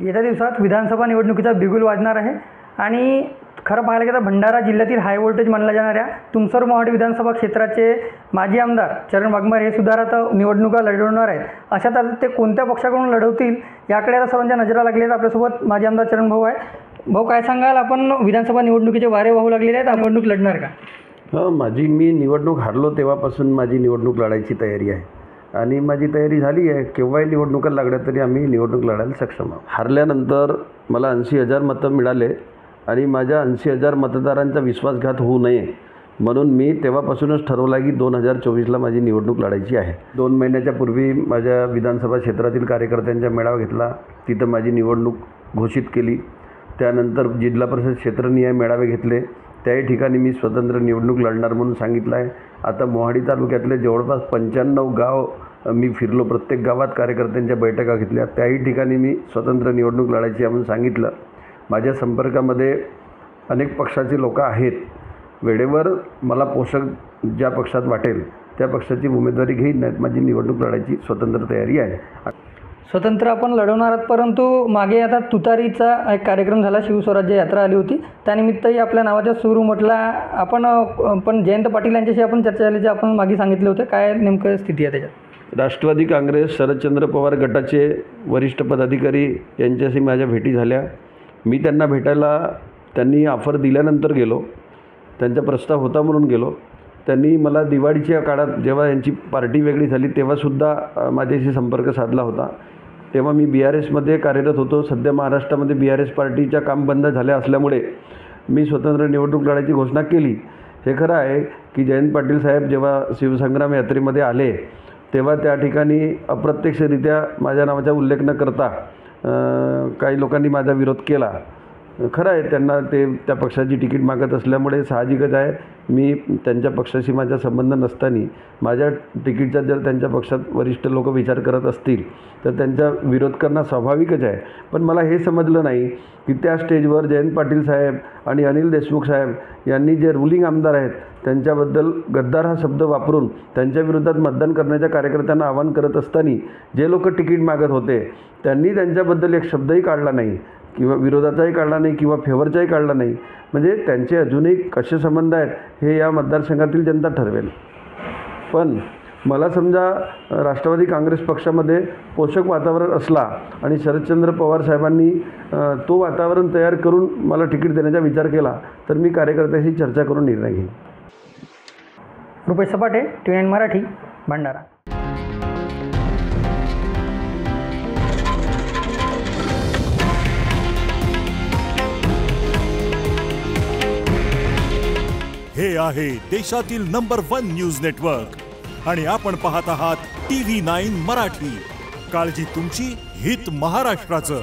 येत्या दिवसात विधानसभा निवडणुकीचा बिगुल वाजणार आहे आणि खरं पाहायला गेलं तर भंडारा जिल्ह्यातील हाय व्होल्टेज मानल्या जाणाऱ्या तुमसर मोहाडी विधानसभा क्षेत्राचे माजी आमदार चरण वाघमारे हे सुद्धा आता निवडणुका लढवणार आहेत। अशात आता ते कोणत्या पक्षाकडून लढवतील याकडे आता सर्वांच्या नजरा लागल्या आहेत। आपल्यासोबत माजी आमदार चरण भाऊ आहे। भाऊ, काय सांगाल, आपण विधानसभा निवडणुकीचे वारे वाहू लागलेले आहेत, निवडणूक लढणार का? मी निवडणूक हारलो तेव्हापासून माझी निवडणूक लढायची तयारी आहे आणि माझी तयारी झाली आहे। केव्हाही निवडणुका लागल्या तरी आम्ही निवडणूक लढायला सक्षम आहोत। हारल्यानंतर मला 80,000 मतं मिळाले आणि माझ्या 80,000 मतदारांचा विश्वासघात होऊ नये म्हणून मी तेव्हापासूनच ठरवलं की 2024ला माझी निवडणूक लढायची आहे। 2 महिन्याच्या पूर्वी माझ्या विधानसभा क्षेत्रातील कार्यकर्त्यांचा मेळावा घेतला, तिथं माझी निवडणूक घोषित केली। त्यानंतर जिल्हा परिषद क्षेत्रनिहाय मेळावे घेतले, त्याही ठिकाणी मी स्वतंत्र निवडणूक लढणार म्हणून सांगितलं आहे। आता मोहाडी तालुक्यातले जवळपास 95 गाव मी फिरलो, प्रत्येक गावात कार्यकर्त्यांच्या बैठका घेतल्या, त्याही ठिकाणी मी स्वतंत्र निवडणूक लढायची म्हणून सांगितलं। माझ्या संपर्कामध्ये अनेक पक्षाचे लोक आहेत। वेळेवर मला पोषक ज्या पक्षात वाटेल त्या पक्षाची उमेदवारी घेईन, नाहीत माझी निवडणूक लढायची स्वतंत्र तयारी आहे। स्वतंत्र आपण लढवणार आहात, परंतु मागे आता तुतारीचा एक कार्यक्रम झाला, शिवस्वराज्य यात्रा आली होती, त्यानिमित्तही आपल्या नावाचा सूर उमटला। पण जयंत पाटील यांच्याशी आपण चर्चा झाली, जे आपण मागे सांगितले होते, काय नेमकं स्थिती आहे त्याच्यात? राष्ट्रवादी काँग्रेस शरदचंद्र पवार गटाचे वरिष्ठ पदाधिकारी यांच्याशी माझ्या भेटी झाल्या। मी त्यांना भेटायला त्यांनी ऑफर दिल्यानंतर गेलो, त्यांचा प्रस्ताव होता म्हणून गेलो। त्यांनी मला दिवाळीच्या काळात जेव्हा यांची पार्टी वेगळी झाली तेव्हासुद्धा माझ्याशी संपर्क साधला होता। तेव्हा मी BRSमध्ये कार्यरत होतो। सध्या महाराष्ट्रामध्ये BRS पार्टीच्या काम बंद झाल्या असल्यामुळे मी स्वतंत्र निवडणूक लढायची घोषणा केली। हे खरं आहे की जयंत पाटील साहेब जेव्हा शिवसंग्राम यात्रेमध्ये आले तेव्हा त्या ठिकाणी अप्रत्यक्षरित्या माझ्या नावाचा उल्लेख न करता काही लोकांनी माझा विरोध केला। खरं आहे, त्यांना त्या पक्षाची तिकीट मागत असल्यामुळे साहजिकच आहे, मी त्यांच्या पक्षाशी माझा संबंध नसताना माझ्या तिकीटचा जर त्यांच्या पक्षात वरिष्ठ लोक विचार करत असतील तर त्यांचा विरोध करणं स्वाभाविकच आहे। पण मला हे समजलं नाही की त्या स्टेजवर जयंत पाटील साहेब आणि अनिल देशमुख साहेब यांनी जे रुलिंग आमदार आहेत त्यांच्याबद्दल गद्दार हा शब्द वापरून त्यांच्या विरोधात मतदान करण्याच्या कार्यकर्त्यांना आवाहन करत असताना जे लोक तिकीट मागत होते त्यांनी त्यांच्याबद्दल एक शब्दही काढला नाही किंवा विरोधाचाही काढला नाही किंवा फेवरचाही काढला नाही। म्हणजे त्यांचे अजूनही कसे संबंध आहेत हे या मतदारसंघातील जनता ठरवेल। पण मला समजा राष्ट्रवादी काँग्रेस पक्षामध्ये पोषक वातावरण असला आणि शरदचंद्र पवार साहेबांनी तो वातावरण तयार करून मला तिकीट देण्याचा विचार केला तर मी कार्यकर्त्यांशी चर्चा करून निर्णय घेईन। रुपेश सपाटे, TVN मराठी, भंडारा। हे आहे देशातील नंबर 1 न्यूज नेटवर्क आणि आपण पाहत आहात TV9 मराठी। काळजी तुमची, हित महाराष्ट्राचं।